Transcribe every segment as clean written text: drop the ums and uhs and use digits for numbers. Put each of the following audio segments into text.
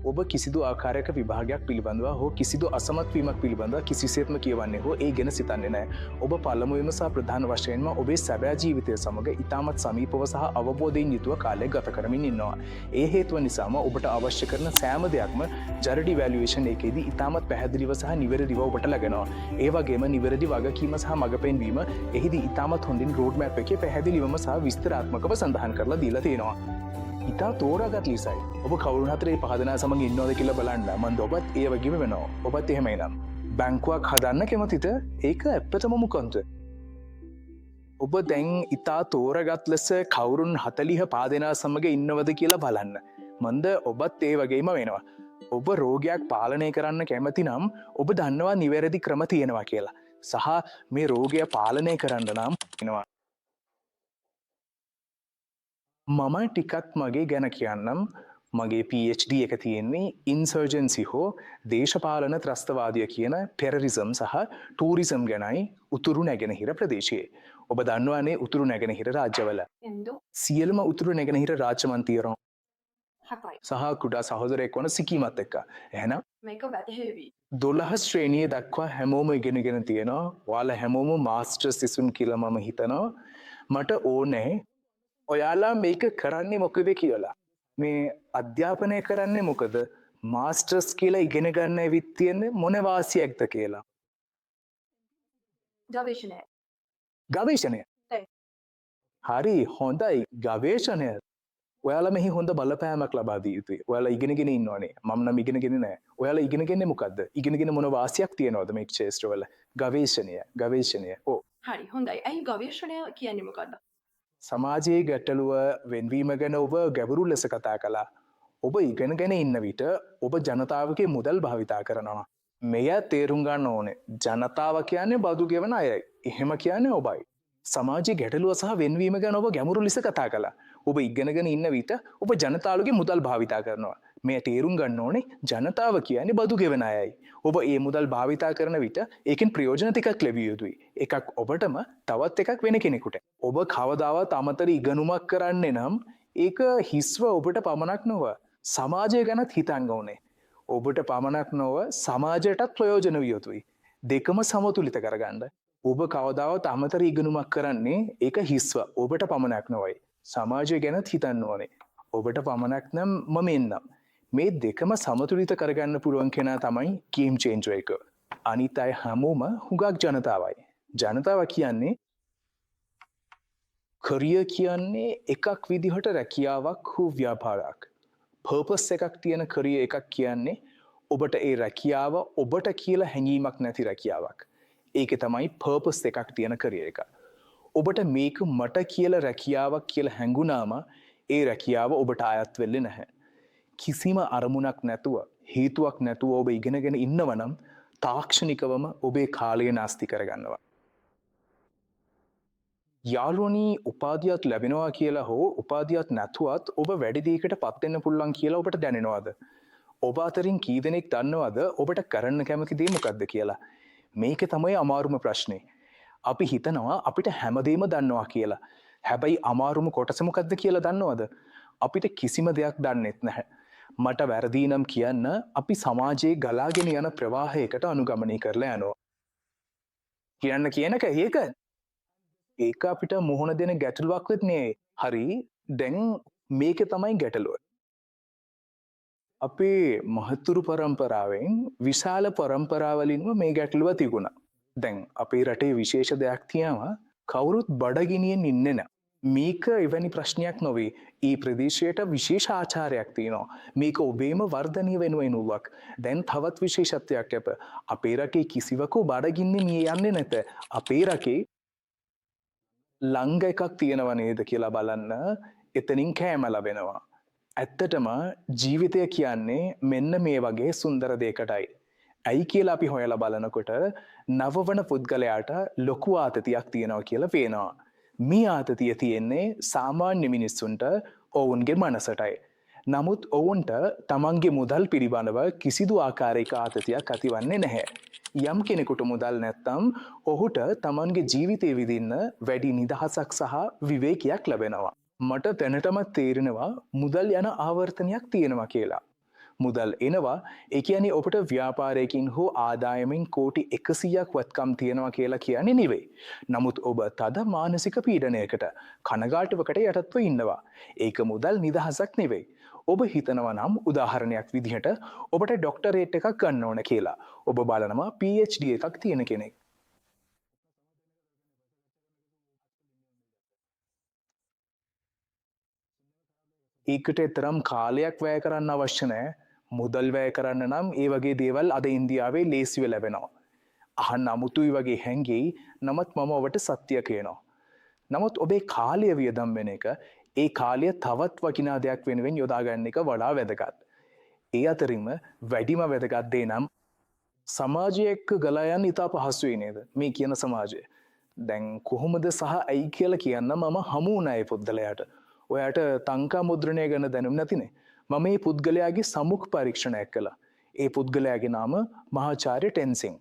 ඔබ කිසිදු ආකාරයක විභාගයක් පිළිබඳව හෝ කිසිදු අසමත්වීමක් පිළිබඳ කිසිසේත්ම කියවන්නේ හෝ ඒ ගැන සිතන්නේ නෑ. ඔබ පළමුුවම සහ ප්‍රධාන වශයෙන්ම ඔබේ සැබෑ ජීවිතය සමඟ ඉතාමත් සමීපව සහ අවබෝධයෙන් යුතුව කාලය ගත කරමින් ඉන්නවා. ඒ හේතුව නිසාම ඔබට අවශ්‍ය කරන සෑම දෙයක්ම ජරඩි වැල්ුවේෂන් එකේදී ඉතාමත් පැහැදිලිව සහ නිවැරදිව ඔබට ලගෙනවා. ඒ වගේම නිවැරදි වගකීම සහ මඟ පෙන්වීම එහිදී ඉතාමත් හොඳින් රෝඩ් මැප් එකේ පැහැදිලිවම සහ විස්තරාත්මකව සඳහන් කරලා දීලා තියෙනවා. ඉතා තෝරාගත් ලිසයි ඔබ කවුරු හතරේ පහදනා සමඟ ඉන්නවද කියල බලන්න මන්ද ඔබත් ඒ වගේම වෙනවා ඔබත් එහෙමයි නම් බැංකුවක් හදන්න කෙමතිත ඒක ඇප්පතම මුකොන්ත ඔබ දැන් ඉතා තෝරගත් ලෙස කවුරුන් 40 පාදනා සමඟ ඉන්නවද කියලා බලන්න මන්ද ඔබත් ඒ වගේම වෙනවා ඔබ රෝගයක් පාලනය කරන්න කැමති නම් ඔබ දන්නවා නිවැරදි ක්‍රම තියෙනවා කියලා සහ මේ රෝගය පාලනය කරන්න නම් එනවා මම ටිකත් මගේ ගැන කියන්නම් මගේ PhD එක තියෙන්නේ ඉන්සර්ජන්සි හෝ දේශපාලන ත්‍රස්තවාදය කියන ටෙරරිසම් සහ ටූරිසම් ගැනයි උතුරු නැගෙනහිර ප්‍රදේශයේ. ඔබ දන්නවානේ උතුරු නැගෙනහිර රාජ්‍යවල. සියලුම උතුරු නැගෙනහිර රාජ්‍යමන්තීවරන් සහ කුඩා සහෝදරයෙක් වන සිකීමත් එක්ක. එහෙනම් මේක වැටහෙවි. 12 ශ්‍රේණිය දක්වා හැමෝම ඉගෙනගෙන තියෙනවා. ඔයාලා හැමෝම මාස්ටර්ස් සිසුන් කියලා මම හිතනවා. මට ඕනේ ඔයාලා මේක කරන්නේ මොකද කියලා. මේ අධ්‍යාපනය කරන්නේ මොකද? මාස්ටර්ස් කියලා ඉගෙන ගන්න ඇවිත් තියෙන්නේ මොන වාසියක්ද කියලා. ගවේෂණය. ගවේෂණය. හරි හොඳයි ගවේෂණය. ඔයාලා මෙහි හොඳ බලපෑමක් ලබා දී යුතුයි. ඔයාලා ඉගෙනගෙන ඉන්නවනේ. මම නම් ඉගෙනගෙන නැහැ. ඔයාලා ඉගෙනගන්නේ මොකද්ද? ඉගෙනගෙන මොන වාසියක් තියනවද මේ ක්ෂේත්‍රවල? ගවේෂණය. ඔව්. හරි හොඳයි. ඇයි ගවේෂණය කියන්නේ මොකද්ද? සමාජයේ ගැටලුව වෙන්වීම ගැන ඔබ ගැඹුරු ලෙස කතා කළා. ඔබ ඉගෙනගෙන ඉන්න විට ඔබ ජනතාවගේ මුදල් භාවිතා කරනවා. මෙය තේරුම් ගන්න ඕනේ. ජනතාව කියන්නේ බදු ගෙවන අයයි. එහෙම කියන්නේ ඔබයි. සමාජයේ ගැටලුව සහ වෙන්වීම ගැන ඔබ ගැඹුරු ලෙස කතා කළා. ඔබ ඉගෙනගෙන ඉන්න විට ඔබ ජනතාවගේ මුදල් භාවිතා කරනවා. මේ තේරුම් ගන්න ඕනේ ජනතාව කියන්නේ බදු ගෙවන අයයි. ඔබ ඒ මුදල් භාවිතා කරන විට ඒකෙන් ප්‍රයෝජන ටිකක් ලැබිය යුතුයි. එකක් ඔබටම තවත් එකක් වෙන කෙනෙකුට. ඔබ කවදාවත් අමතර ඉගෙනුමක් කරන්නේ නම් ඒක හිස්ව ඔබට පමණක් නොව සමාජය ගැනත් හිතන්න ඕනේ. ඔබට පමණක් නොව සමාජයටත් ප්‍රයෝජන විය යුතුයි. දෙකම සමතුලිත කරගන්න. ඔබ කවදාවත් අමතර ඉගෙනුමක් කරන්නේ ඒක හිස්ව ඔබට පමණක් නොවයි. සමාජය ගැනත් හිතන්න ඕනේ. ඔබට පමණක් නම් මම එන්නම්. මේ දෙකම සමතුලිත කරගන්න පුළුවන් කෙනා තමයි ගේම් චේන්ජර් එක. අනිත් අය හැමෝම හුඟක් ජනතාවයි. ජනතාව කියන්නේ කරියර් කියන්නේ එකක් විදිහට රැකියාවක් හෝ ව්‍යාපාරයක්. පර්පස් එකක් තියෙන කරියර් එකක් කියන්නේ ඔබට ඒ රැකියාව ඔබට කියලා හැඟීමක් නැති රැකියාවක්. ඒකේ තමයි පර්පස් එකක් තියෙන කරියර් එක. ඔබට මේක මට කියලා රැකියාවක් කියලා හැඟුණාම ඒ රැකියාව ඔබට අයත් වෙන්නේ නැහැ. කිසිම අරමුණක් නැතුව හේතුවක් නැතුව ඔබ ඉගෙනගෙන ඉන්නවනම් තාක්ෂණිකවම ඔබේ කාලය නාස්ති කරගන්නවා. යාළුවනි උපාධියක් ලැබෙනවා කියලා හෝ උපාධියක් නැතුවත් ඔබ වැඩි දෙයකට පත් වෙන්න පුළුවන් කියලා ඔබට දැනෙනවද? ඔබ අතරින් කී දෙනෙක් දන්නවද ඔබට කරන්න කැමති දේ මොකක්ද කියලා? මේක තමයි අමාරුම ප්‍රශ්නේ. අපි හිතනවා අපිට හැමදේම දන්නවා කියලා. හැබැයි අමාරුම කොටස මොකක්ද කියලා දන්නවද? අපිට කිසිම දෙයක් දන්නෙත් නැහැ. මට වැරදි නම් කියන්න අපි සමාජයේ ගලාගෙන යන ප්‍රවාහයකට අනුගමනය කරලා යනවා. කියන්න කියනක ඒක අපිට මුහුණ දෙන ගැටලුවක් වෙන්නේ. හරි දැන් මේක තමයි ගැටලුව. අපේ මහතුරු පරම්පරාවෙන් විශාල පරම්පරාවලින්ම මේ ගැටලුව තිබුණා. දැන් අපේ රටේ විශේෂ දෙයක් තියෙනවා කවුරුත් බඩගිනියෙන් ඉන්නේ නැහැ. මේක එවැනි ප්‍රශ්නයක් නොවේ. ඒ ප්‍රදේශයට විශේෂ ආචාරයක් තියෙනවා. මේක ඔබේම වර්ධනය වෙනුවෙන් වූවක්. දැන් තවත් විශේෂත්වයක් අප. අපේ රටේ කිසිවකු බඩගින්නේ මිය යන්නේ නැත. අපේ රටේ ළඟ එකක් තියෙනව නේද කියලා බලන්න එතනින් කෑම ලැබෙනවා. ඇත්තටම ජීවිතය කියන්නේ මෙන්න මේ වගේ සුන්දර දෙයකටයි. ඇයි කියලා අපි හොයලා බලනකොට නවවන පුද්ගලයාට ලොකු ආතතියක් තියෙනවා කියලා පේනවා. මේ ආතතිය තියෙන්නේ සාමාන්‍ය මිනිස්සුන්ට ඔවුන්ගේ මනසටයි. නමුත් ඔවුන්ට තමන්ගේ මුදල් පිළිබඳව කිසිදු ආකාරයක ආතතියක් ඇතිවන්නේ නැහැ. යම් කෙනෙකුට මුදල් නැත්තම් ඔහුට තමන්ගේ ජීවිතය විදින්න වැඩි නිදහසක් සහ විවේකයක් ලැබෙනවා. මට දැනටමත් තේරෙනවා මුදල් යන ආවර්තනයක් තියෙනවා කියලා. මුදල් එනවා. ඒ කියන්නේ ඔබට ව්‍යාපාරයකින් හෝ ආදායමින් කෝටි 100ක් වත්කම් තියෙනවා කියලා කියන්නේ නෙවෙයි. නමුත් ඔබ තද මානසික පීඩනයකට කනගාටුවකට යටත්ව ඉන්නවා. ඒක මුදල් නිදහසක් නෙවෙයි. ඔබ හිතනවා නම් උදාහරණයක් විදිහට ඔබට ඩොක්ටරේට් එකක් ගන්න ඕන කියලා. ඔබ බලනවා PhD එකක් තියෙන කෙනෙක්. ඒකට තරම් කාලයක් වැය කරන්න අවශ්‍ය නැහැ. මුදල් වැය කරන්න නම් ඒ වගේ දේවල් අද ඉන්දියාවේ ලේසිව ලැබෙනවා. අහන්න අමුතුයි වගේ හැඟෙයි. නමුත් මම ඔබට සත්‍ය කියනවා. නමුත් ඔබේ කාලය වියදම් වෙන එක ඒ කාලය තවත් වටිනා දෙයක් වෙනුවෙන් යොදා ගන්න එක වඩා වැදගත්. ඒ අතරින්ම වැඩිම වැදගත් දේ නම් සමාජය එක්ක ගලා යන්න ඉතා පහසුයි නේද? මේ කියන සමාජය. දැන් කොහොමද සහ ඇයි කියලා කියන්න මම හමු වුණා ඒ පුද්ගලයාට. ඔයාට තංකා මුද්‍රණය ගැන දැනුම් නැතිනේ. මම මේ පුද්ගලයාගේ සමුඛ පරීක්ෂණයක් කළා. ඒ පුද්ගලයාගේ නම මහාචාර්ය ටෙන්සිං.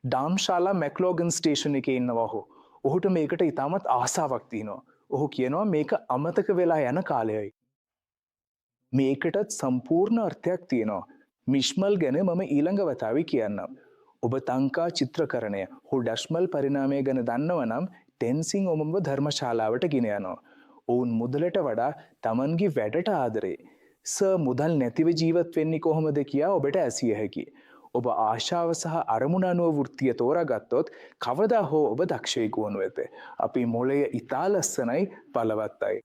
ඩාම්ශාලා මැක්ලෝගන් ස්ටේෂන් එකේ ඉන්නවා ඔහු. ඔහුට මේකට ඉතාමත් ආසාවක් තියෙනවා. ඔහු කියනවා මේක අමතක වෙලා යන කාලයයි. මේකටත් සම්පූර්ණ අර්ථයක් තියෙනවා. මිශ්මල් ගැන මම ඊළඟ වතාවේ කියන්නම්. ඔබ තංකා චිත්‍රකරණය හෝ ඩස්මල් පරිණාමය ගැන දන්නව නම් ටෙන්සිං ඔබව ධර්මශාලාවට ගෙන යනවා. ඔවුන් මුදලට වඩා තමන්ගේ වැඩට ආදරේ. මුදල් නැතිව ජීවත් වෙන්නේ කොහොමද කියා ඔබට ඇසිය හැකි. ඔබ ආශාව සහ අරමුණ අනුව වෘත්තිය තෝරාගත්තොත් කවදා හෝ ඔබ දක්ෂයෙකු වනු ඇත. අපේ මොළය ඉතා ලස්සනයි බලවත්යි.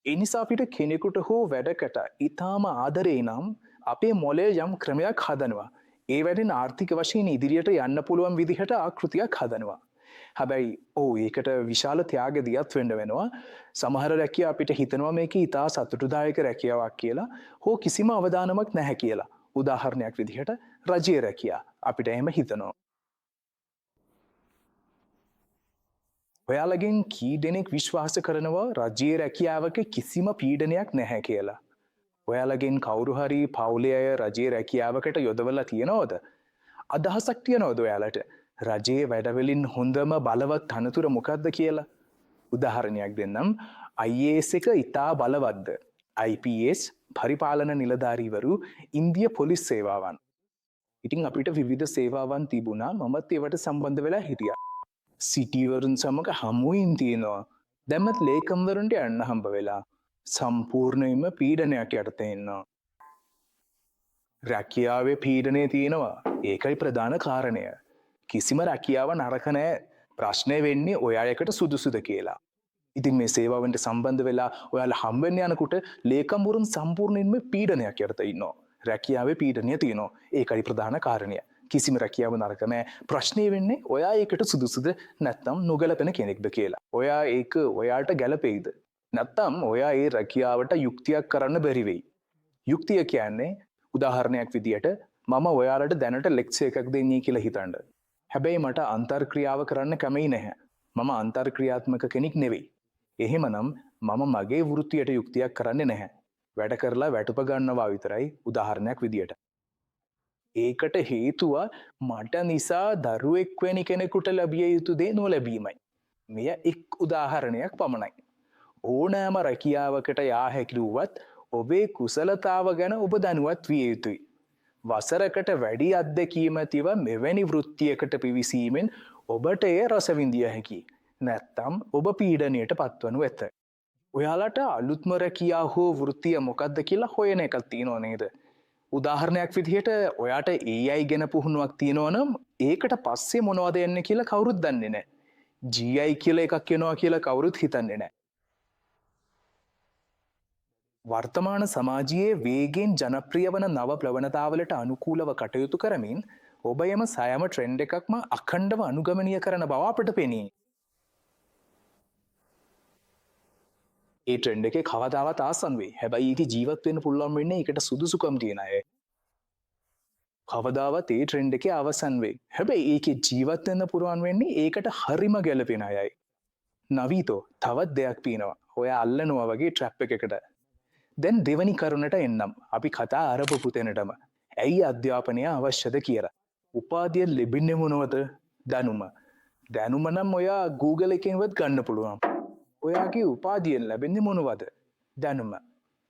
ඒ නිසා අපිට කෙනෙකුට හෝ වැඩකට ඉතාම ආදරේ නම් අපේ මොළය යම් ක්‍රමයක් හදනවා. ඒ වැඩෙන් ආර්ථික වශයෙන් ඉදිරියට යන්න පුළුවන් විදිහට ආකෘතියක් හදනවා. හැබැයි ඒකට විශාල ත්‍යාග දියත් වෙන්න වෙනවා. සමහර රැකියා අපිට හිතනවා මේක ඉතා සතුටුදායක රැකියාවක් කියලා හෝ කිසිම අවදානමක් නැහැ කියලා. උදාහරණයක් විදිහට රජයේ රැකියා අපිට එහෙම හිතනවා. ඔයාලගෙන් කී දෙනෙක් විශ්වාස කරනවා රජයේ රැකියාවක කිසිම පීඩනයක් නැහැ කියලා? ඔයාලගෙන් කවුරු හරි පවුලේ අය රජයේ රැකියාවකට යොදවලා තියනවද? අදහසක් තියනවද ඔයාලට? රජයේ වැඩවලින් හොඳම බලවත් තනතුර මොකක්ද කියලා? උදාහරණයක් දෙන්නම්. IAS එක ඉතා බලවත්ද? IPS පරිපාලන නිලධාරීවරු ඉන්දිය පොලිස් සේවාවන්. ඉතින් අපිට විවිධ සේවාවන් තිබුණා. මමත් ඒවට සම්බන්ධ වෙලා හිටියා. සිටිවරුන් සමග හමුවින් තියෙනවා. දැම්මත් ලේකම්වරුන්ට යන්න හම්බ වෙලා. සම්පූර්ණයෙන්ම පීඩනයක් යටතේ ඉන්නවා. රැකියාවේ පීඩනය තියෙනවා. ඒකයි ප්‍රධාන කාරණය. කිසිම රැකියාව නරක නෑ. ප්‍රශ්නය වෙන්නේ ඔයාලකට සුදුසුද කියලා. ඉතින් මේ සේවාවන්ට සම්බන්ධ වෙලා ඔයාලා හම්බෙන්න යනකොට ලේකම්වරුන් සම්පූර්ණයෙන්ම පීඩනයක් යටතේ ඉන්නවා. රැකියාවේ පීඩනය තියෙනවා. ඒකයි ප්‍රධාන කාරණය. කිසිම රැකියාව නරක නෑ. ප්‍රශ්නේ වෙන්නේ ඔයා ඒකට සුදුසුද නැත්නම් නොගැලපෙන කෙනෙක්ද කියලා. ඔයා ඒක ඔයාට ගැලපෙයිද? නැත්නම් ඔයා ඒ රැකියාවට යුක්තියක් කරන්න බැරි වෙයි. යුක්තිය කියන්නේ උදාහරණයක් විදියට මම ඔයාලට දැනට ලෙක්චර් එකක් දෙන්නේ කියලා හිතන්න. හැබැයි මට අන්තර්ක්‍රියාව කරන්න කැමති නැහැ. මම අන්තර්ක්‍රියාත්මක කෙනෙක් නෙවෙයි. එහෙමනම් මම මගේ වෘත්තියට යුක්තියක් කරන්නේ නැහැ. වැඩ කරලා වැටුප ගන්නවා විතරයි උදාහරණයක් විදියට. ඒකට හේතුව මට නිසා දරුවෙක් වැනි කෙනෙකුට ලැබිය යුතු දේ නොලැබීමයි. මෙය එක් උදාහරණයක් පමණයි. ඕනෑම රැකියාවකට යා හැකි වුවත් ඔබේ කුසලතාව ගැන ඔබ දැනුවත් විය යුතුයි. වසරකට වැඩි අත්දැකීම ඇතිව මෙවැනි වෘත්තියකට පිවිසීමෙන් ඔබට එය රස විඳිය හැකියි. නැත්තම් ඔබ පීඩනයට පත්වනු ඇත. ඔයාලට අලුත්ම රැකියා හෝ වෘත්තිය මොකක්ද කියලා හොයන එකක් තියෙනව නේද? උදාහරණයක් විදිහට ඔයාට AI ගැන පුහුණුවක් තියෙනවා නම් ඒකට පස්සේ මොනවද යන්නේ කියලා කවුරුත් දන්නේ නැහැ. GI කියලා එකක් එනවා කියලා කවුරුත් හිතන්නේ නැහැ. වර්තමාන සමාජයේ වේගෙන් ජනප්‍රිය වන නව ප්‍රවණතාවලට අනුකූලව කටයුතු කරමින් ඔබ යම සෑම ට්‍රෙන්ඩ් එකක්ම අඛණ්ඩව අනුගමනය කරන බව අපට පෙනේ. ඒ ට්‍රෙන්ඩ් එකේ කවදාවත් ආසන් වෙයි. හැබැයි ඒක ජීවත් වෙන්න පුළුවන් වෙන්නේ ඒකට සුදුසුකම් තියෙන අය. කවදාවත් ඒ ට්‍රෙන්ඩ් එකේ අවසන් වෙයි. හැබැයි ඒකේ ජීවත් වෙන්න පුරුවන් වෙන්නේ ඒකට හරිම ගැළපෙන අයයි. නවීතෝ තවත් දෙයක් පේනවා. ඔයා අල්ලනවා වගේ ට්‍රැප් එකකට. දැන් දෙවනි කරුණට එන්නම්. අපි කතා අරපු තැනටම. ඇයි අධ්‍යාපනය අවශ්‍යද කියලා. උපාධිය ලැබෙන්නේ මොනවද? දැනුම. දැනුම නම් ඔයා Google එකෙන්වත් ගන්න පුළුවන්. ඔයාගේ උපාධියෙන් ලැබෙන්නේ මොනවද? දැනුම.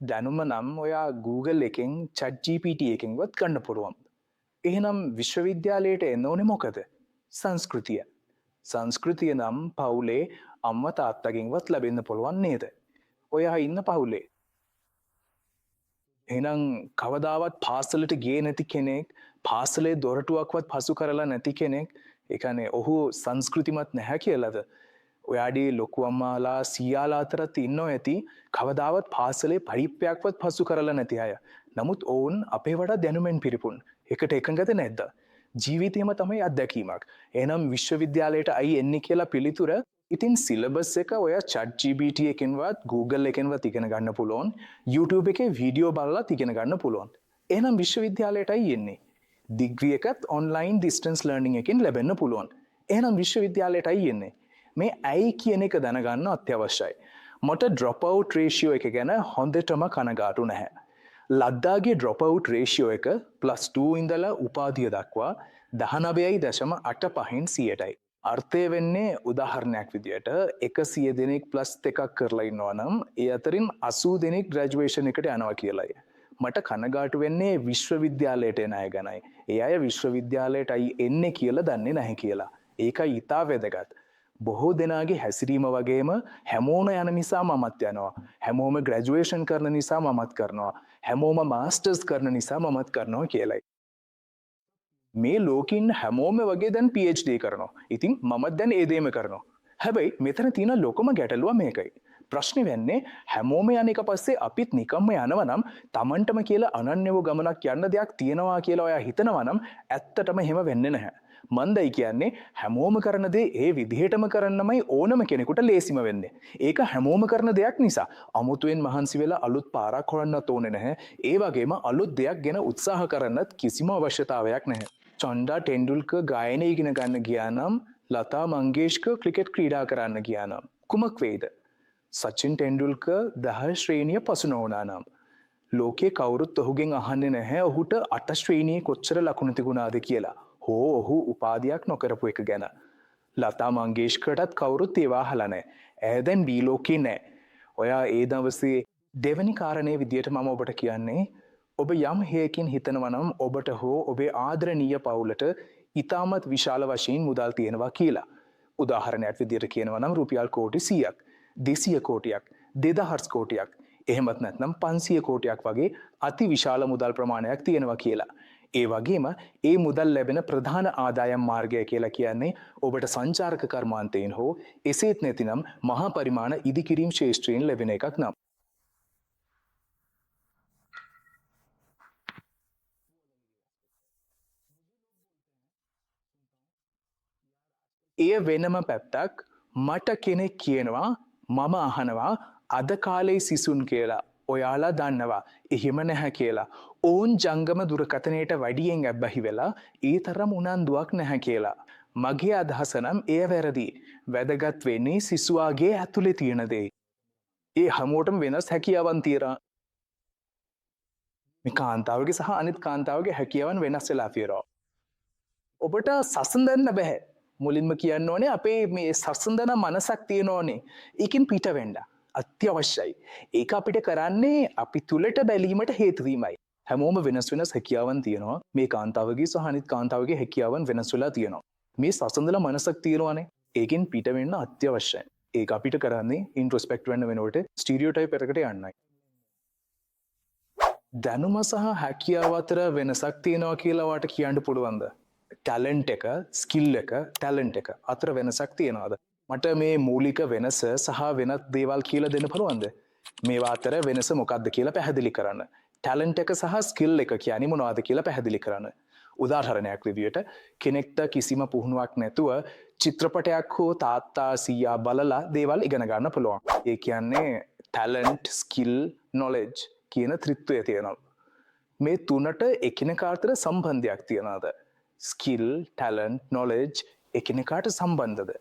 දැනුම නම් ඔයා Google එකෙන් chat GPT එකෙන්වත් ගන්න පුළුවන්. එහෙනම් විශ්වවිද්‍යාලයට එන්න ඕනේ මොකද? සංස්කෘතිය. සංස්කෘතිය නම් පවුලේ අම්මා තාත්තගෙන්වත් ලැබෙන්න පුළුවන් නේද? ඔයා ඉන්න පවුලේ. එහෙනම් කවදාවත් පාසලට ගියේ නැති කෙනෙක්, පාසලේ දොරටුවක්වත් පසු කරලා නැති කෙනෙක්, ඒ කියන්නේ ඔහු සංස්කෘතිමත් නැහැ කියලාද? ඔයාගේ ලොකු අම්මාලා සීයාලා අතරත් ඉන්නෝ ඇති කවදාවත් පාසලේ පරිප්පයක්වත් පසු කරලා නැති අය. නමුත් ඔවුන් අපේ වඩා දැනුමෙන් පිරිපුන්. එකට එකඟද නැද්ද? ජීවිතයම තමයි අත්දැකීමක්. එහෙනම් විශ්වවිද්‍යාලයට අයි එන්නේ කියලා පිළිතුර ඉතින් සිලබස් එක ඔය chat GPT එකෙන්වත් Google එකෙන්වත් ඉගෙන ගන්න පුළුවන්. YouTube එකේ වීඩියෝ බලලා ඉගෙන ගන්න පුළුවන්. එහෙනම් විශ්වවිද්‍යාලයට අයි එන්නේ. ඩිග්‍රී එකත් online distance learning එකෙන් ලැබෙන්න පුළුවන්. එහෙනම් විශ්වවිද්‍යාලයට අයි එන්නේ. මේ ඇයි කියන එක දැනගන්න අත්‍යවශ්‍යයි. මට drop out ratio එක ගැන හොඳටම කනගාටු නැහැ. ලද්දාගේ drop out ratio එක +2 ඉඳලා උපාධිය දක්වා 19.85න් 100ටයි. අර්ථය වෙන්නේ උදාහරණයක් විදියට 100 දෙනෙක් +1ක් කරලා ඉන්නවා නම් ඒ අතරින් 80 දෙනෙක් ග්‍රැජුවේෂන් එකට යනවා කියලායි. මට කනගාටු වෙන්නේ විශ්වවිද්‍යාලයට එන අය ගැනයි. ඒ අය විශ්වවිද්‍යාලයටයි එන්නේ කියලා දන්නේ නැහැ කියලා. ඒකයි ඊටා වැදගත්. බොහෝ දෙනාගේ හැසිරීම වගේම හැමෝම යන නිසා මමත් යනවා. හැමෝම ග්‍රැජුවේෂන් කරන නිසා මමත් කරනවා. හැමෝම මාස්ටර්ස් කරන නිසා මමත් කරනවා කියලයි. මේ ලෝකින් හැමෝම වගේ දැන් PhD කරනවා. ඉතින් මමත් දැන් ඒ දේම කරනවා. හැබැයි මෙතන තියෙන ලොකම ගැටලුව මේකයි. ප්‍රශ්නේ වෙන්නේ හැමෝම යන එක පස්සේ අපිත් නිකම්ම යනවා නම් Tamanටම කියලා අනන්‍යව ගමනක් යන්න දෙයක් තියෙනවා කියලා ඔයා හිතනවා නම් ඇත්තටම එහෙම වෙන්නේ නැහැ. මන්දයි කියන්නේ හැමෝම කරන දේ ඒ විදිහටම කරන්නමයි ඕනම කෙනෙකුට ලේසිම වෙන්නේ. ඒක හැමෝම කරන දෙයක් නිසා අමුතුවෙන් මහන්සි වෙලා අලුත් පාරක් හොයන්නත් ඕනේ නැහැ. ඒ වගේම අලුත් දෙයක් ගැන උත්සාහ කරන්නත් කිසිම අවශ්‍යතාවයක් නැහැ. චොන්ඩා ටෙන්ඩුල්කර් ගායනය ඉගෙන ගන්න ගියා නම් ලතා මංගේෂ්කර් ක්‍රිකට් ක්‍රීඩා කරන්න ගියා නම් කුමක් වෙයිද? සචින් ටෙන්ඩුල්කර් 10 ශ්‍රේණිය පසු නොවුණා නම් ලෝකේ කවුරුත් ඔහුගෙන් අහන්නේ නැහැ ඔහුට 8 ශ්‍රේණියේ කොච්චර ලකුණු තිබුණාද කියලා. හෝ ඔහු උපාධියක් නොකරපු එක ගැන. ලතා මංගේෂ්කර්ටත් කවුරුත් ඒවා අහලා නැහැ. ඇය දැන් බී ලෝකේ නැහැ. ඔයා ඒ දවසේ දෙවැනි කාරණේ විදියට මම ඔබට කියන්නේ ඔබ යම් හේකින් හිතනවා නම් ඔබට හෝ ඔබේ ආදරණීය පවුලට ඉතාමත් විශාල වශයෙන් මුදල් තියෙනවා කියලා. උදාහරණයක් විදියට කියනවා නම් රුපියල් කෝටි 100ක්, 200 කෝටියක්, 2000 කෝටියක්, එහෙමත් නැත්නම් 500 කෝටියක් වගේ අති විශාල මුදල් ප්‍රමාණයක් තියෙනවා කියලා. ඒ වගේම ඒ මුදල් ලැබෙන ප්‍රධාන ආදායම් මාර්ගය කියලා කියන්නේ ඔබට සංචාරක කර්මාන්තයෙන් හෝ එසේත් නැතිනම් මහා පරිමාණ ඉදිකිරීම් ශේෂ්ත්‍රයෙන් ලැබෙන එකක් නම්. එය වෙනම පැත්තක්. මට කෙනෙක් කියනවා මම අහනවා අද කාලේ සිසුන් කියලා ඔයාලා දන්නවා එහෙම නැහැ කියලා. ඔවුන් ජංගම දුරකථනයට වැඩියෙන් ඇබ්බැහි වෙලා ඒ තරම් උනන්දුවක් නැහැ කියලා. මගේ අදහස නම් එය වැරදි. වැදගත් වෙන්නේ සිසුවාගේ ඇතුලේ තියෙන දේ. ඒ හැමෝටම වෙනස් හැකියාවන් තියෙනවා. මේ කාන්තාවගේ සහ අනිත් කාන්තාවගේ හැකියාවන් වෙනස් වෙලා තියෙනවා. ඔබට සසඳන්න බෑ. මුලින්ම කියන්න ඕනේ අපේ මේ සසඳන මනසක් තියෙනෝනේ. ඒකෙන් පිට වෙන්න අත්‍යවශ්‍යයි. ඒක අපිට කරන්නේ අපි තුලට බැලීමට හේතු වීමයි. හැමෝම වෙනස් වෙනස් හැකියාවන් තියෙනවා. මේ කාන්තාවගේ සහ අනිත් කාන්තාවගේ හැකියාවන් වෙනස් වෙලා තියෙනවා. මේ සසඳන මනසක් තියෙනවානේ. ඒකෙන් පිට වෙන්න අත්‍යවශ්‍යයි. ඒක අපිට කරන්නේ ඉන්ට්‍රොස්පෙක්ට් වෙන්න වෙනකොට ස්ටීරියෝටයිප් එකකට යන්නයි. දැනුම සහ හැකියාව අතර වෙනසක් තියෙනවා කියලා වාට කියන්න පුළුවන්ද? ටැලන්ට් එක, ස්කිල් එක, ටැලන්ට් එක අතර වෙනසක් තියෙනවද? මට මේ මූලික වෙනස සහ වෙනත් දේවල් කියලා දෙන්න පුළුවන්ද? මේවා අතර වෙනස මොකක්ද කියලා පැහැදිලි කරන්න. ටැලන්ට් එක සහ ස්කිල් එක කියන්නේ මොනවද කියලා පැහැදිලි කරන්න. උදාහරණයක් විදියට කෙනෙක්ට කිසිම පුහුණුවක් නැතුව චිත්‍රපටයක් හෝ තාත්තා සීයා බලලා දේවල් ඉගෙන ගන්න පුළුවන්. ඒ කියන්නේ ටැලන්ට්, ස්කිල්, නොලෙජ් කියන ත්‍රිත්වය තියෙනවා. මේ තුනට එකිනෙකා අතර සම්බන්ධයක් තියනවාද? ස්කිල්, ටැලන්ට්, නොලෙජ් එකිනෙකාට සම්බන්ධද?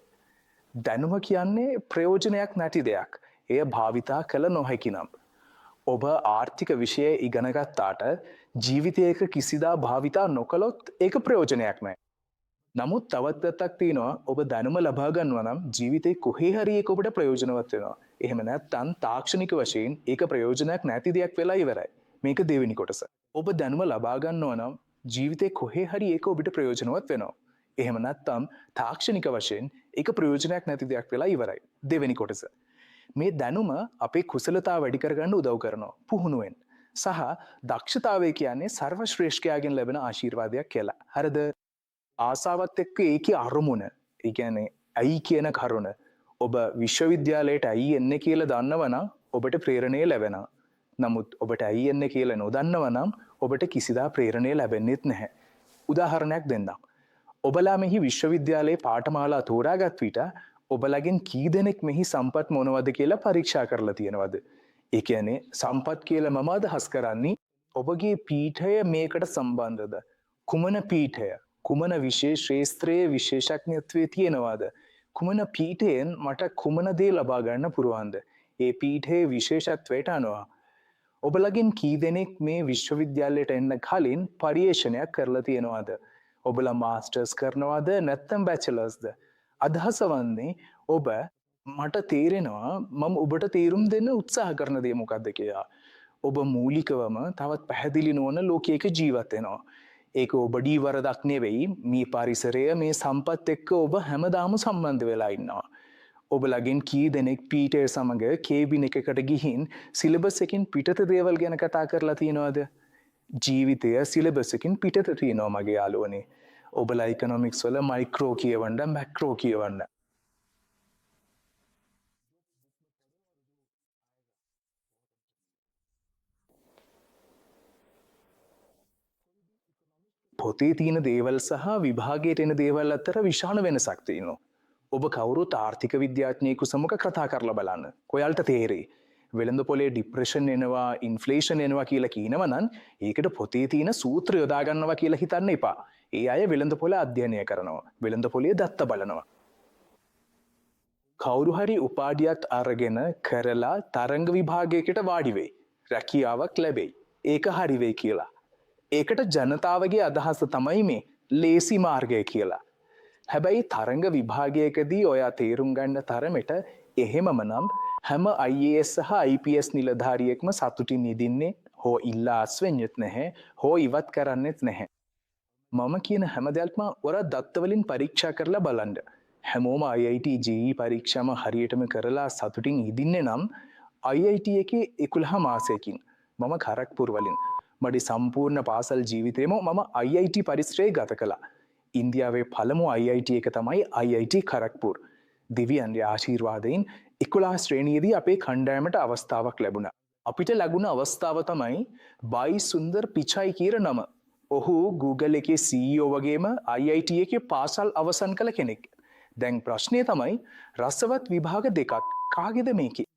දැනුම කියන්නේ ප්‍රයෝජනයක් නැති දෙයක්. එය භාවිතා කළ නොහැකි නම්. ඔබ ආර්ථික විෂය ඉගෙන ගත්තාට ජීවිතයක කිසිදා භාවිතා නොකළොත් ඒක ප්‍රයෝජනයක් නැහැ. නමුත් තවත් පැත්තක් තියෙනවා ඔබ දැනුම ලබා ගන්නවා නම් ජීවිතේ කොහේ හරි ඒක ඔබට ප්‍රයෝජනවත් වෙනවා. එහෙම නැත්නම් තාක්ෂණික වශයෙන් ඒක ප්‍රයෝජනයක් නැති දෙයක් වෙලා ඉවරයි. මේක දෙවෙනි කොටස. ඔබ දැනුම ලබා ගන්නවා නම් ජීවිතේ කොහේ හරි ඒක ඔබට ප්‍රයෝජනවත් වෙනවා. එහෙම නැත්නම් තාක්ෂණික වශයෙන් ඒක ප්‍රයෝජනයක් නැති දෙයක් වෙලා ඉවරයි. දෙවෙනි කොටස. මේ දැනුම අපේ කුසලතාව වැඩි කරගන්න උදව් කරනවා පුහුණුවෙන්. සහ දක්ෂතාවය කියන්නේ සර්ව ශ්‍රේෂ්ඨයාගෙන් ලැබෙන ආශිර්වාදයක් කියලා. හරිද? ආසාවත් එක්ක ඒකේ අරමුණ, ඒ කියන්නේ ඇයි කියන කරුණ ඔබ විශ්වවිද්‍යාලයට ඇයි එන්නේ කියලා දන්නවනම් ඔබට ප්‍රේරණය ලැබෙනවා. නමුත් ඔබට ඇයි එන්නේ කියලා නොදන්නවනම් ඔබට කිසිදා ප්‍රේරණය ලැබෙන්නේත් නැහැ. උදාහරණයක් දෙන්නම්. ඔබලා මෙහි විශ්වවිද්‍යාලයේ පාඨමාලා තෝරාගත් විට ඔබලගෙන් කී දෙනෙක් මෙහි සම්පත් මොනවද කියලා පරීක්ෂා කරලා තියෙනවද? ඒ කියන්නේ සම්පත් කියලා මම අදහස් කරන්නේ ඔබගේ පීඨය මේකට සම්බන්ධද? කුමන පීඨය? කුමන විශේෂ ශාස්ත්‍රයේ විශේෂඥත්වයේ තියෙනවද? කුමන පීඨයෙන් මට කුමන දේ ලබා ගන්න පුරවන්ද? ඒ පීඨයේ විශේෂත්වයට අනුව ඔබලගෙන් කී දෙනෙක් මේ විශ්වවිද්‍යාලයට එන්න කලින් පරිේෂණයක් කරලා තියෙනවද? ඔබලා මාස්ටර්ස් කරනවද නැත්නම් බැචලර්ස්ද? අදහස වන්නේ ඔබ මට තේරෙනවා මම ඔබට තේරුම් දෙන්න උත්සාහ කරන දේ මොකක්ද කියලා. ඔබ මූලිකවම තවත් පැහැදිලි නොවන ලෝකයක ජීවත් වෙනවා. ඒක ඔබඩී වරදක් නෙවෙයි. මේ පරිසරය මේ සම්පත් එක්ක ඔබ හැමදාම සම්බන්ධ වෙලා ඉන්නවා. ඔබලගෙන් කී දෙනෙක් පීඨය සමග කේබින් එකකට ගිහින් සිලබස් එකකින් පිටත දේවල් ගැන කතා කරලා තියෙනවද? ජීවිතය සිලබස් එකකින් පිටත තියෙනවා මගේ යාළුවනේ. ඔබලා ඉකොනොමික්ස් වල මයික්‍රෝ කියවන්න, මැක්‍රෝ කියවන්න. පොතේ තියෙන දේවල් සහ විභාගයට එන දේවල් අතර විශාල වෙනසක් තියෙනවා. ඔබ කවුරුත් ආර්ථික විද්‍යාඥයෙකු සමග කතා කරලා බලන්න. ඔයාලට තේරෙයි. වෙළඳ පොලේ ડિප්‍රෙෂන් එනවා, ඉන්ෆ්ලේෂන් එනවා කියලා කියනවා නම් ඒකට පොතේ තියෙන සූත්‍ර යොදා ගන්නවා කියලා හිතන්න එපා. ඒ අය වෙළඳ පොල අධ්‍යයනය කරනවා. වෙළඳ පොලේ දත්ත බලනවා. කවුරු හරි උපාධියක් අරගෙන කරලා තරංග විභාගයකට වාඩි වෙයි. රැකියාවක් ලැබෙයි. ඒක හරි වෙයි කියලා. ඒකට ජනතාවගේ අදහස තමයි මේ ලේසි මාර්ගය කියලා. හැබැයි තරංග විභාගයකදී ඔයා තේරුම් ගන්න තරමට එහෙමම නම් හැම IAS සහ IPS නිලධාරියෙක්ම සතුටින් නිදින්නේ හෝ ඉල්ලා අස්වෙන්නෙත් නැහැ හෝ ඉවත් කරන්නෙත් නැහැ. මම කියන හැම දෙයක්ම ඔයා දත්තවලින් පරීක්ෂා කරලා බලන්න. හැමෝම IIT JEE පරීක්ෂාම හරියටම කරලා සතුටින් ඉදින්නේ නම් IIT එකේ 11 මාසයකින් මම කරක්පුර වලින් මගේ සම්පූර්ණ පාසල් ජීවිතේම මම IIT පරිසරයේ ගත කළා. ඉන්දියාවේ පළමු IIT එක තමයි IIT කරක්පුර. දිව්‍යන්ගේ ආශිර්වාදයෙන් 11 ශ්‍රේණියේදී අපේ කණ්ඩායමට අවස්ථාවක් ලැබුණා. අපිට ලැබුණ අවස්ථාව තමයි බයි සුන්දර් පිචයි කියන නම. ඔහු Google එකේ CEO වගේම IIT එකේ පාසල් අවසන් කළ කෙනෙක්. දැන් ප්‍රශ්නය තමයි රසවත් විභාග දෙකක් කාගේද මේකේ?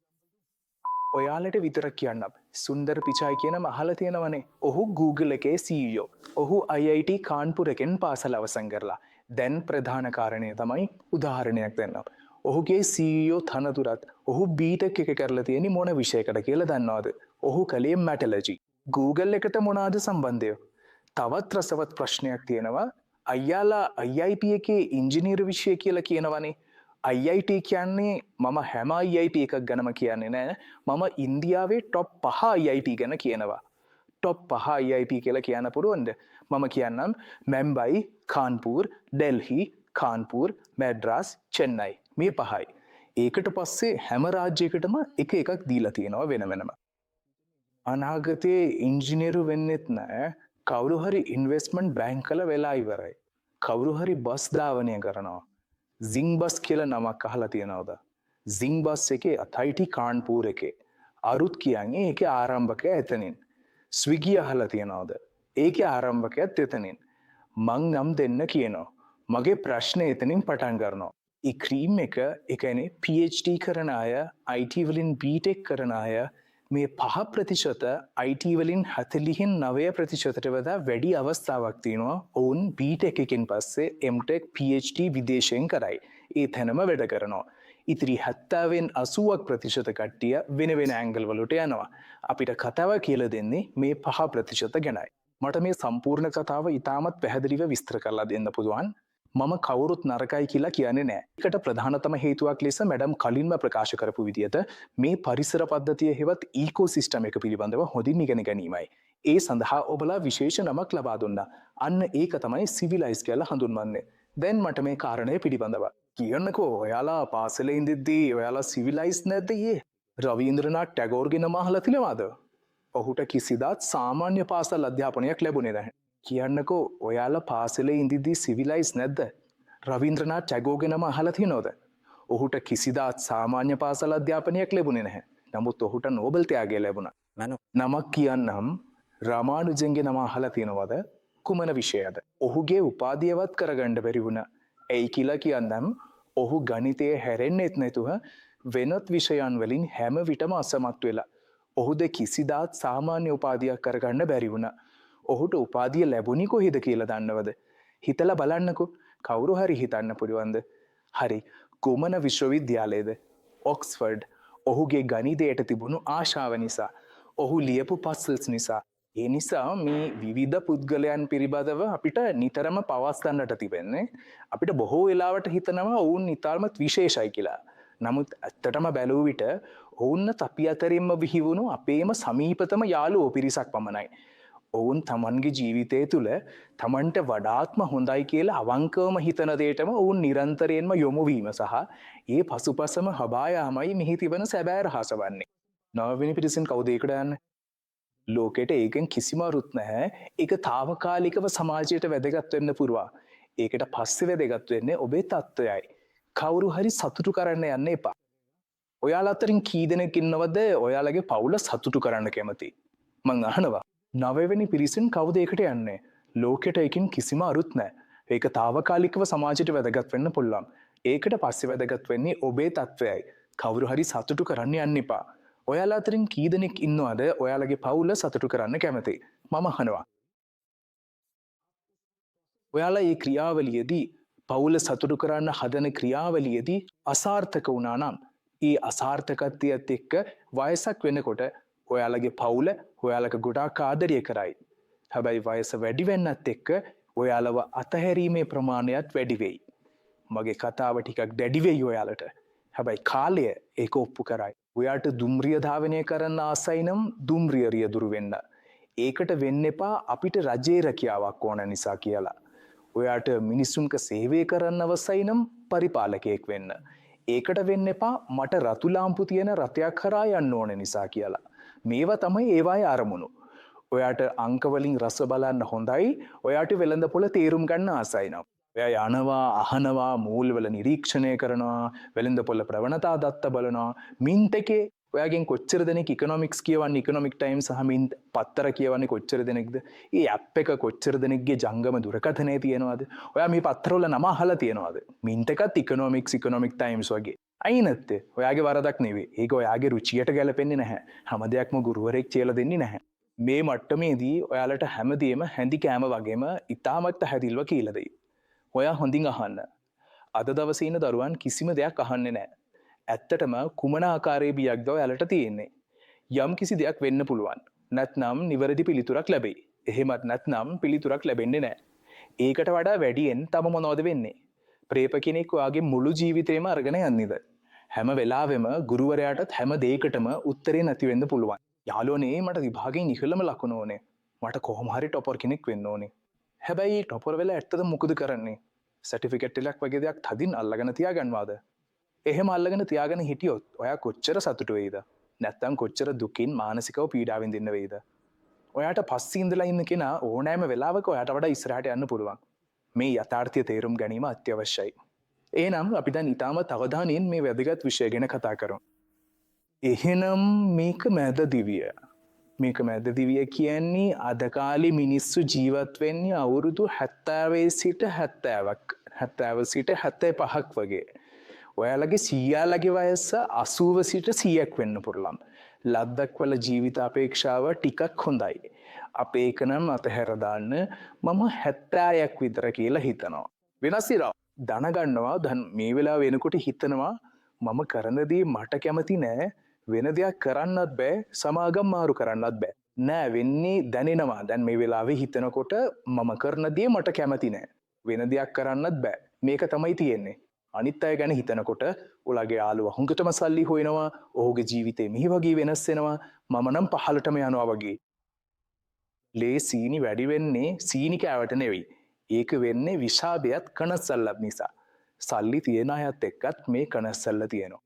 ඔයාලට විතරක් කියන්නම්. සුන්දර් පිචයි කියන අහලා තියෙනවනේ. ඔහු Google එකේ CEO. ඔහු IIT කාන්පුර එකෙන් පාසල අවසන් කරලා. දැන් ප්‍රධාන කාරණය තමයි උදාහරණයක් දෙන්නම්. ඔහුගේ CEO තනතුරත් ඔහු B.Tech එක කරලා තියෙන්නේ මොන විෂයකට කියලා දන්නවද? ඔහු කලේ මැටලර්ජි. Google එකට මොනවාද සම්බන්ධය? තවත් රසවත් ප්‍රශ්නයක් තියෙනවා. අයියාලා IIT එකේ ඉංජිනේරු විෂය කියලා කියනවනේ. IIT කියන්නේ මම හැම IIT එකක් ගැනම කියන්නේ නෑ. මම ඉන්දියාවේ টොප් 5 IIT ගැන කියනවා. টොප් 5 IIT කියලා කියන්න පුළුවන්ද? මම කියන්නම් මුම්බයි, කාන්පුර්, ඩෙල්හි, කාන්පුර්, මැඩ්‍රාස්, චෙන්නයි. මේ 5යි. ඒකට පස්සේ හැම රාජ්‍යයකටම එක එකක් දීලා තියෙනවා වෙන වෙනම. අනාගතයේ ඉංජිනේරු වෙන්නෙත් නෑ. කවුරු හරි ඉන්වෙස්ට්මන්ට් බැංකවල වෙලා ඉවරයි. කවුරු හරි බස් ධාවනය කරනවා. Zing bus කියලා නමක් අහලා තියෙනවද? Zing bus එකේ IIT කාන්පුර එකේ අරුත් කියන්නේ ඒකේ ආරම්භකය එතනින්. Swiggy අහලා තියෙනවද? ඒකේ ආරම්භකයත් එතනින්. මං නම් දෙන්න කියනවා. මගේ ප්‍රශ්නේ එතනින් පටන් ගන්නවා. ඒ ක්‍රීම් එක ඒ කියන්නේ PhD කරන අය, IT වලින් B.Tech කරන අය මේ 5% IT වලින් 49%ට වඩා වැඩි අවස්ථාවක් තියෙනවා ඔවුන් B.Tech එකෙන් පස්සේ M.Tech PhD විදේශයෙන් කරයි. ඒ තැනම වැඩ කරනවා. ඉතිරි 70න් 80% කට්ටිය වෙන වෙන ඇන්ගල් වලට යනවා. අපිට කතාව කියලා දෙන්නේ මේ 5% ගැනයි. මට මේ සම්පූර්ණ කතාව ඉතාමත් පැහැදිලිව විස්තර කරලා දෙන්න පුළුවන්. මම කවුරුත් නරකයි කියලා කියන්නේ නෑ. එකට ප්‍රධානතම හේතුවක් ලෙස මැඩම් කලින්ම ප්‍රකාශ කරපු විදිහට මේ පරිසර පද්ධතිය හෙවත් ඊකෝසිස්ටම් එක පිළිබඳව හොඳින් ඉගෙන ගැනීමයි. ඒ සඳහා ඔබලා විශේෂ නමක් ලබා දුන්නා. අන්න ඒක තමයි සිවිලයිස් කියලා හඳුන්වන්නේ. දැන් මට මේ කාරණය පිළිබඳව කියන්නකෝ ඔයාලා පාසලේ ඉඳිද්දී ඔයාලා සිවිලයිස් නැද්ද ඊයේ? රවීන්ද්‍රනාත් ටැගෝර් ගැන අහලා තිනවද? ඔහුට කිසිදාත් සාමාන්‍ය පාසල් අධ්‍යාපනයක් ලැබුණේ නැහැ. කියන්නකෝ ඔයාලා පාසලේ ඉඳිද්දී සිවිලයිස් නැද්ද? රවීන්ද්‍රනාත් ටැගෝර් ගැනම අහලා තියෙනවද? ඔහුට කිසිදාත් සාමාන්‍ය පාසල් අධ්‍යාපනයක් ලැබුණේ නැහැ. නමුත් ඔහුට නෝබල් ත්‍යාගය ලැබුණා. නමක් කියන්නම් රාමානුජන්ගේ නම අහලා තියෙනවද? කුමන විෂයද? ඔහුගේ උපාධියවත් කරගන්න බැරි වුණා. ඇයි කියලා කියන්නම් ඔහු ගණිතය හැරෙන්නෙත් නැතුව වෙනත් විෂයන් වලින් හැම විටම අසමත් වෙලා. ඔහුද කිසිදාත් සාමාන්‍ය උපාධියක් කරගන්න බැරි වුණා. ඔහුට උපාධිය ලැබුණේ කොහෙද කියලා දන්නවද? හිතලා බලන්නකෝ. කවුරු හරි හිතන්න පුළුවන්ද? හරි. කුමන විශ්වවිද්‍යාලයේද? ඔක්ස්ෆර්ඩ්. ඔහුගේ ගණිතයට තිබුණු ආශාව නිසා. ඔහු ලියපු පස්සල්ස් නිසා. ඒ නිසා මේ විවිධ පුද්ගලයන් පිළිබඳව අපිට නිතරම පවස්තන්නට තිබෙන්නේ. අපිට බොහෝ වෙලාවට හිතනවා ඔවුන් ඉතාමත් විශේෂයි කියලා. නමුත් ඇත්තටම බැලූ විට ඔවුන් අපි අතරින්ම විහිවුණු අපේම සමීපතම යාළුවෝ පිරිසක් පමණයි. ඔවුන් තමන්ගේ ජීවිතය තුළ තමන්ට වඩාත්ම හොඳයි කියලා අවංකවම හිතන දේටම ඔවුන් නිරන්තරයෙන්ම යොමුවීම සහ ඒ පසුපසම හබායාමයි මෙහි තිබෙන සැබෑ රහස වන්නේ. නවවෙනි පිරිසෙන් කවුද ඒකට යන්නේ? ලෝකෙට ඒකෙන් කිසිම අරුත් නැහැ. ඒක తాවකාලිකව සමාජයට වැදගත් වෙන්න පුරවා. ඒකට පස්සේ වැදගත් වෙන්නේ ඔබේ තත්ත්වයයි. කවුරු හරි සතුටු කරන්න යන්න එපා. ඔයාලා අතරින් කී දෙනෙක් ඉන්නවද ඔයාලගේ පවුල සතුටු කරන්න කැමති? මං අහනවා. 9 වෙනි පිරිසෙන් කවුද ඒකට යන්නේ? ලෝකෙට ඒකෙන් කිසිම අරුත් නැහැ. ඒක తాවකාලිකව සමාජයට වැදගත් වෙන්න පුළුවන්. ඒකට පස්සේ වැදගත් වෙන්නේ ඔබේ තත්ත්වයයි. කවුරු හරි සතුටු කරන්න යන්න එපා. ඔයාලා අතරින් කී දෙනෙක් ඉන්නවද ඔයාලගේ පවුල සතුටු කරන්න කැමති? මම අහනවා. ඔයාලා මේ ක්‍රියාවලියේදී පවුල සතුටු කරන්න හදන ක්‍රියාවලියේදී අසාර්ථක වුණා නම් ඒ අසාර්ථකත්වයත් එක්ක වයසක් වෙනකොට ඔයාලගේ පවුල ඔයාලට ගොඩාක් ආදරය කරයි. හැබැයි වයස වැඩි වෙන්නත් එක්ක ඔයාලව අතහැරීමේ ප්‍රමාණයත් වැඩි වෙයි. මගේ කතාව ටිකක් දැඩි වෙයි ඔයාලට. හැබැයි කාලය ඒක ඔප්පු කරයි. ඔයාට දුම්රිය ධාවනය කරන්න ආසයි නම් දුම්රිය රියදුරු වෙන්න. ඒකට වෙන්න එපා අපිට රජයේ රැකියාවක් ඕන නිසා කියලා. ඔයාට මිනිස්සුන්ට සේවය කරන්න අවශ්‍යයි නම් පරිපාලකයෙක් වෙන්න. ඒකට වෙන්න එපා මට රතු ලාම්පු තියෙන රථයක් කරා යන්න ඕන නිසා කියලා. මේවා තමයි ඒවායේ අරමුණු. ඔයාට අංක වලින් රස බලන්න හොඳයි. ඔයාට වෙළඳපොළ තේරුම් ගන්න ආසයි නම්. ඔයා යනවා, අහනවා, මූල්වල නිරීක්ෂණය කරනවා, වෙළඳපොළ ප්‍රවණතා දත්ත බලනවා. මින්ට් එකේ ඔයාගෙන් කොච්චර දෙනෙක් ඉකොනොමික්ස් කියවන්නේ, ඉකොනොමික් ටයිම්ස් සහ මින්ට් පත්තර කියවන්නේ කොච්චර දෙනෙක්ද? ඒ ඇප් එක කොච්චර දෙනෙක්ගේ ජංගම දුරකථනයේ තියෙනවද? ඔයා මේ පත්තරවල නම අහලා තියෙනවද? මින්ට් එකත් ඉකොනොමික්ස්, ඉකොනොමික් ටයිම්ස් වගේ. අයි නැත්තේ. ඔයාගේ වරදක් නෙවෙයි. ඒක ඔයාගේ රුචියට ගැලපෙන්නේ නැහැ. හැම දෙයක්ම ගුරුවරයෙක් කියලා දෙන්නේ නැහැ. මේ මට්ටමේදී ඔයාලට හැමදේම හැඳි කෑම වගේම ඉතාමත් පැහැදිලිව කියලා දෙයි. ඔයා හොඳින් අහන්න. අද දවසේ ඉන්න දරුවන් කිසිම දෙයක් අහන්නේ නැහැ. ඇත්තටම කුමන ආකාරයේ බියක්ද ඔයාලට තියෙන්නේ? යම් කිසි දෙයක් වෙන්න පුළුවන්. නැත්නම් නිවැරදි පිළිතුරක් ලැබෙයි. එහෙමත් නැත්නම් පිළිතුරක් ලැබෙන්නේ නැහැ. ඒකට වඩා වැඩියෙන් තම මොනවද වෙන්නේ? ප්‍රේත කෙනෙක් ඔයාගේ මුළු ජීවිතේම අරගෙන යන්නේද? හැම වෙලාවෙම ගුරුවරයාටත් හැම දෙයකටම උත්තරේ නැති වෙන්න පුළුවන්. යාළුවනේ මට විභාගයෙන් ඉහළම ලකුණ ඕනේ. මට කොහොම හරි টොපර් කෙනෙක් වෙන්න ඕනේ. හැබැයි টොපර් වෙලා ඇත්තද මොකද කරන්නේ? සර්ටිෆිකේට් එකක් වගේ දෙයක් තදින් අල්ලගෙන තියාගන්නවාද? එහෙම අල්ලගෙන තියාගෙන හිටියොත් ඔයා කොච්චර සතුටු වෙයිද? නැත්නම් කොච්චර දුකින් මානසිකව පීඩා විඳින්න වෙයිද? ඔයාට පස්සේ ඉඳලා ඉන්න කෙනා ඕනෑම වෙලාවක ඔයාට වඩා ඉස්සරහට යන්න පුළුවන්. මේ යථාර්ථය තේරුම් ගැනීම අත්‍යවශ්‍යයි. එහෙනම් අපි දැන් ඊටමත් අවධානයෙන් මේ වැදගත් විෂය ගැන කතා කරමු. එහෙනම් මේක මැද දිවිය. මේක මැද දිවිය කියන්නේ අද කාලේ මිනිස්සු ජීවත් වෙන්නේ අවුරුදු 70 සිට 70ක් 70 සිට 75ක් වගේ. ඔයාලගේ සීයාලගේ වයස 80 සිට 100ක් වෙන්න පුළුවන්. ලද්දක් වල ජීවිත අපේක්ෂාව ටිකක් හොඳයි. අපේ එක නම් අතහැර දාන්න මම 70ක් විතර කියලා හිතනවා. වෙනස් ඉරව දැනගන්නවා දැන් මේ වෙලාව වෙනකොට හිතනවා මම කරන දේ මට කැමති නෑ. වෙන දෙයක් කරන්නත් බෑ, සමාගම් මාරු කරන්නත් බෑ. නෑ වෙන්නේ දැනෙනවා. දැන් මේ වෙලාවේ හිතනකොට මම කරන දේ මට කැමති නෑ. වෙන දෙයක් කරන්නත් බෑ. මේක තමයි තියෙන්නේ. අනිත් අය ගැන හිතනකොට ඔයාගේ යාළුවා හුඟටම සල්ලි හොයනවා, ඔහුගේ ජීවිතේ මේ වගේ වෙනස් වෙනවා, මම නම් පහළටම යනවා වගේ. ලේ සීනි වැඩි වෙන්නේ සීනි කෑවට නෙවෙයි. ඒක වෙන්නේ විෂාදයත් කනස්සල්ලත් නිසා. සල්ලි තියෙන අයත් එක්කත් මේ කනස්සල්ල තියෙනවා.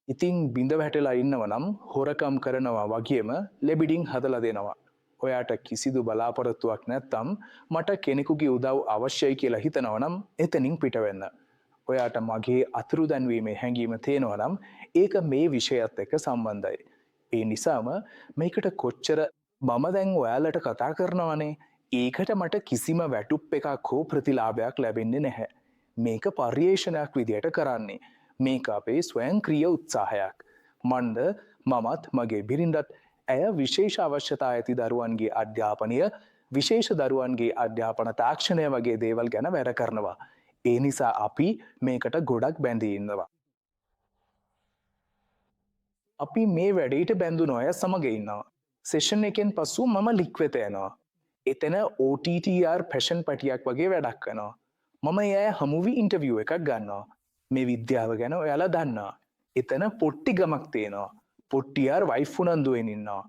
ඉතින් බිඳ වැටලා ඉන්නව නම් හොරකම් කරනවා වගේම ලෙබිඩින් හදලා දෙනවා. ඔයාට කිසිදු බලාපොරොත්තුවක් නැත්තම් මට කෙනෙකුගේ උදව් අවශ්‍යයි කියලා හිතනවා නම් එතනින් පිට වෙන්න. ඔයාට මගේ අතුරුදන්වීමේ හැඟීම තියෙනවා නම් ඒක මේ විෂයත් එක්ක සම්බන්ධයි. ඒ නිසාම මේකට කොච්චර මම දැන් ඔයාලට කතා කරනවානේ, ඒකට මට කිසිම වැටුප් එකක් හෝ ප්‍රතිලාභයක් ලැබෙන්නේ නැහැ. මේක පර්යේෂණයක් විදියට කරන්නේ. මේක අපේ ස්වයංක්‍රීය උත්සාහයක්. මන්ද මමත් මගේ බිරිඳත් ඇය විශේෂ අවශ්‍යතා ඇති දරුවන්ගේ අධ්‍යාපනය, විශේෂ දරුවන්ගේ අධ්‍යාපන තාක්ෂණය වගේ දේවල් ගැන වැඩ කරනවා. ඒ නිසා අපි මේකට ගොඩක් බැඳී ඉන්නවා. අපි මේ වැඩේට බැඳුණු අය සමග ඉන්නවා. සෙෂන් එකෙන් පසු මම ලික් වෙත යනවා. එතන OTTR පැෂන් පටියක් වගේ වැඩක් කරනවා. මම එය හමුවි ඉන්ටර්විය් එකක් ගන්නවා. මේ විද්‍යාව ගැන ඔයාලා දන්නවා. එතන පොට්ටි ගමක් තියෙනවා. පොට්ටියාර් වයිෆ් උනන්දුවෙන් ඉන්නවා.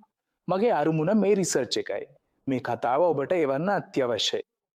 මගේ අරමුණ මේ රිසර්ච් එකයි. මේ කතාව ඔබට එවන්න අත්‍යවශ්‍යයි.